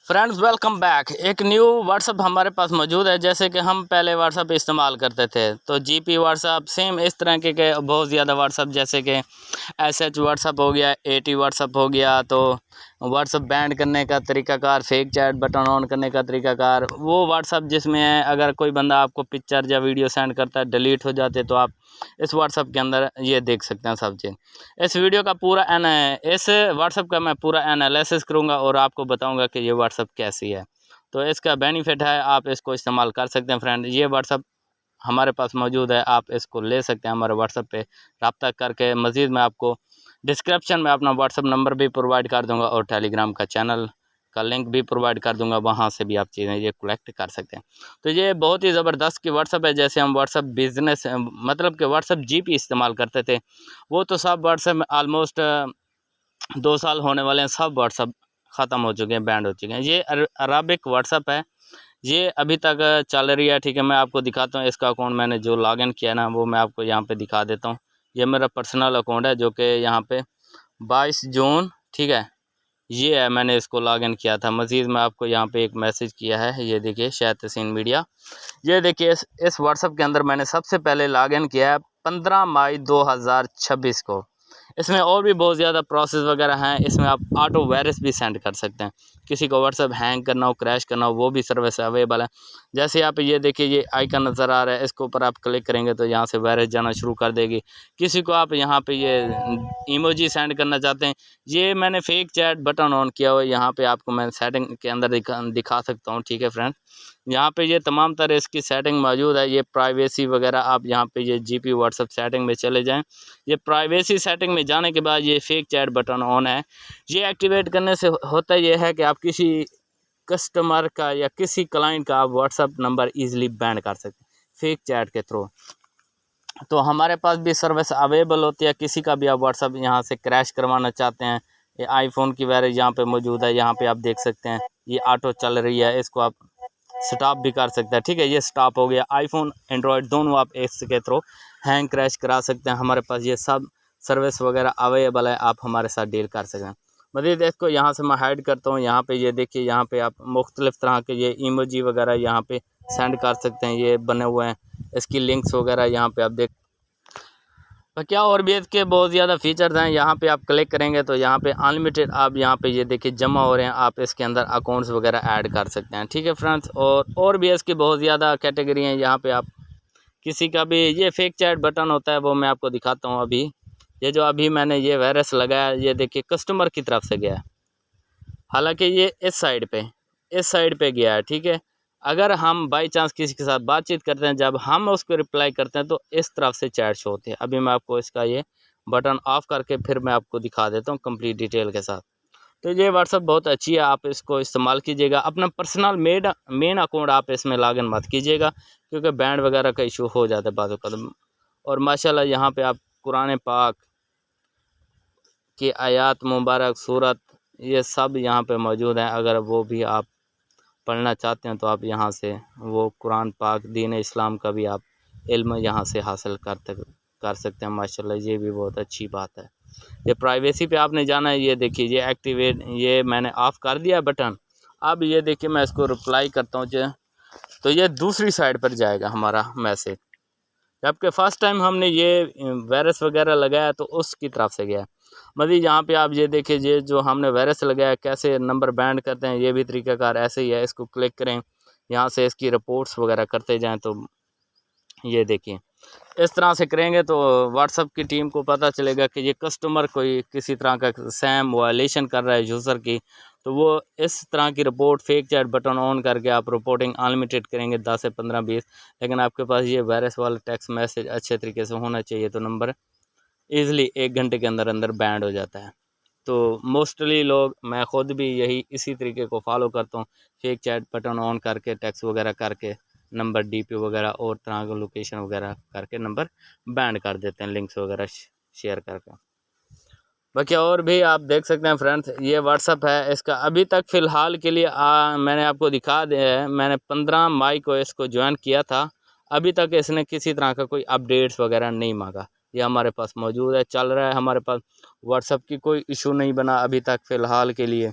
Friends welcome back. एक new WhatsApp हमारे पास मौजूद है। जैसे कि हम पहले व्हाट्सअप इस्तेमाल करते थे तो जीपी व्हाट्सअप सेम इस तरह के बहुत ज़्यादा व्हाट्सअप, जैसे कि एसएच व्हाट्सअप हो गया, एटी व्हाट्सअप हो गया। तो व्हाट्सअप बैंड करने का तरीकाकार, फेक चैट बटन ऑन करने का तरीकाकार, वो व्हाट्सअप जिसमें है अगर कोई बंदा आपको पिक्चर या वीडियो सेंड करता है, डिलीट हो जाते तो आप इस व्हाट्सअप के अंदर ये देख सकते हैं सब चीज़। इस वीडियो का पूरा इस व्हाट्सअप का मैं पूरा एनालिसिस करूँगा और आपको बताऊँगा कि ये व्हाट्सअप कैसी है। तो इसका बेनिफिट है, आप इसको इस्तेमाल कर सकते हैं। फ्रेंड, ये व्हाट्सअप हमारे पास मौजूद है, आप इसको ले सकते हैं हमारे व्हाट्सअप पे रब्ता करके। मज़ीद मैं आपको डिस्क्रिप्शन में अपना व्हाट्सअप नंबर भी प्रोवाइड कर दूंगा और टेलीग्राम का चैनल का लिंक भी प्रोवाइड कर दूंगा, वहाँ से भी आप चीज़ें ये कलेक्ट कर सकते हैं। तो ये बहुत ही ज़बरदस्त की व्हाट्सअप है। जैसे हम व्हाट्सअप बिजनेस मतलब कि व्हाट्सअप जीपी इस्तेमाल करते थे, वो तो सब व्हाट्सअप ऑलमोस्ट 2 साल होने वाले हैं, सब व्हाट्सअप ख़त्म हो चुके हैं, बैंड हो चुके हैं। ये अराबिक व्हाट्सअप है, ये अभी तक चल रही है। ठीक है, मैं आपको दिखाता हूँ इसका अकाउंट। मैंने जो लॉगिन किया ना वो मैं आपको यहाँ पे दिखा देता हूँ। ये मेरा पर्सनल अकाउंट है जो कि यहाँ पे 22 जून, ठीक है, ये है, मैंने इसको लॉगिन किया था। मज़ीद मैं आपको यहाँ पे एक मैसेज किया है, ये देखिए, शायद तसीन मीडिया। ये देखिए, इस व्हाट्सअप के अंदर मैंने सबसे पहले लॉगिन किया है 15 मई 2026 को। इसमें और भी बहुत ज़्यादा प्रोसेस वगैरह हैं। इसमें आप ऑटो वायरस भी सेंड कर सकते हैं, किसी को व्हाट्सअप हैंग करना हो, क्रैश करना हो, वो भी सर्विस अवेलेबल है। जैसे आप ये देखिए, ये आइकन नज़र आ रहा है, इसके ऊपर आप क्लिक करेंगे तो यहाँ से वायरस जाना शुरू कर देगी। किसी को आप यहाँ पे ये इमोजी सेंड करना चाहते हैं, ये मैंने फेक चैट बटन ऑन किया हुआ है, यहाँ पे आपको मैं सेटिंग के अंदर दिखा सकता हूँ। ठीक है फ्रेंड, यहाँ पे ये तमाम तरह इसकी सेटिंग मौजूद है। ये प्राइवेसी वगैरह, आप यहाँ पे ये जीपी व्हाट्सअप सेटिंग में चले जाएं। ये प्राइवेसी सेटिंग में जाने के बाद ये फेक चैट बटन ऑन है। ये एक्टिवेट करने से होता ये है कि आप किसी कस्टमर का या किसी क्लाइंट का आप व्हाट्सअप नंबर ईजिली बैन कर सकते हैं फेक चैट के थ्रू। तो हमारे पास भी सर्विस अवेलेबल होती है। किसी का भी आप व्हाट्सअप यहाँ से क्रैश करवाना चाहते हैं, ये आईफोन की वायरस यहाँ पे मौजूद है, यहाँ पे आप देख सकते हैं ये ऑटो चल रही है, इसको आप स्टॉप भी कर सकते हैं। ठीक है, ये स्टॉप हो गया। आईफोन एंड्रॉयड दोनों आप इसके थ्रू हैंग क्रैश करा सकते हैं। हमारे पास ये सब सर्विस वगैरह अवेलेबल है, आप हमारे साथ डील कर सकते हैं। मज़ीद इसको यहाँ से मैं हाइड करता हूँ। यहाँ पे ये देखिए, यहाँ पे आप मुख्तलिफ़ तरह के ये इमोजी वगैरह यहाँ पे सेंड कर सकते हैं, ये बने हुए हैं। इसकी लिंक्स वगैरह यहाँ पे आप देख तो क्या और भी इसके बहुत ज़्यादा फीचर्स हैं। यहाँ पे आप क्लिक करेंगे तो यहाँ पे अनलिमिटेड आप यहाँ पे ये देखिए जमा हो रहे हैं, आप इसके अंदर अकाउंट्स वगैरह ऐड कर सकते हैं। ठीक है फ्रेंड्स, और भी इसकी बहुत ज़्यादा कैटेगरी हैं। यहाँ पे आप किसी का भी ये फेक चैट बटन होता है, वो मैं आपको दिखाता हूँ। अभी ये जो अभी मैंने ये वायरस लगाया, ये देखिए कस्टमर की तरफ से गया है, हालांकि ये इस साइड पे गया है। ठीक है, अगर हम बाई चांस किसी के साथ बातचीत करते हैं, जब हम उसको रिप्लाई करते हैं तो इस तरफ से चैट शो होती है। अभी मैं आपको इसका ये बटन ऑफ करके फिर मैं आपको दिखा देता हूँ कंप्लीट डिटेल के साथ। तो ये व्हाट्सअप बहुत अच्छी है, आप इसको इस्तेमाल कीजिएगा। अपना पर्सनल मेन अकाउंट आप इसमें लॉगिन मत कीजिएगा, क्योंकि बैंड वगैरह का इशू हो जाता है बाद कदम। और माशाल्लाह यहाँ पे आप कुरान पाक की आयात मुबारक सूरत ये सब यहाँ पे मौजूद हैं। अगर वो भी आप पढ़ना चाहते हैं तो आप यहाँ से वो कुरान पाक दीन इस्लाम का भी आप इल्म यहाँ से हासिल कर सकते हैं। माशाल्लाह, ये भी बहुत अच्छी बात है। ये प्राइवेसी पे आपने जाना है, ये देखिए ये एक्टिवेट, ये मैंने ऑफ़ कर दिया बटन। अब ये देखिए मैं इसको रिप्लाई करता हूँ तो ये दूसरी साइड पर जाएगा हमारा मैसेज, जबकि फ़र्स्ट टाइम हमने ये वायरस वगैरह लगाया तो उसकी तरफ से गया। मज़ीद यहाँ पे आप ये देखिए, ये जो हमने वायरस लगाया कैसे नंबर बैंड करते हैं, ये भी तरीक़ाकार ऐसे ही है। इसको क्लिक करें, यहाँ से इसकी रिपोर्ट्स वगैरह करते जाएं तो ये देखिए इस तरह से करेंगे तो व्हाट्सअप की टीम को पता चलेगा कि ये कस्टमर कोई किसी तरह का सैम वायलेशन कर रहा है यूज़र की, तो वो इस तरह की report fake chat button on करके आप रिपोर्टिंग अनलिमिटेड करेंगे 10 से 15-20। लेकिन आपके पास ये वायरस वाला टेक्स्ट मैसेज अच्छे तरीके से होना चाहिए, तो नंबर ईज़िली 1 घंटे के अंदर अंदर बैंड हो जाता है। तो मोस्टली लोग, मैं ख़ुद भी यही इसी तरीके को फॉलो करता हूँ, फेक चैट बटन ऑन करके टेक्स्ट वगैरह करके नंबर डीपी वगैरह और तरह का लोकेशन वगैरह करके नंबर बैंड कर देते हैं, लिंक्स वगैरह शेयर करके। बाकी और भी आप देख सकते हैं फ्रेंड्स, ये व्हाट्सअप है। इसका अभी तक फ़िलहाल के लिए मैंने आपको दिखा दिया है, मैंने 15 मई को इसको ज्वाइन किया था। अभी तक इसने किसी तरह का कोई अपडेट्स वगैरह नहीं मांगा। ये हमारे पास मौजूद है, चल रहा है। हमारे पास व्हाट्सअप की कोई इशू नहीं बना अभी तक फ़िलहाल के लिए।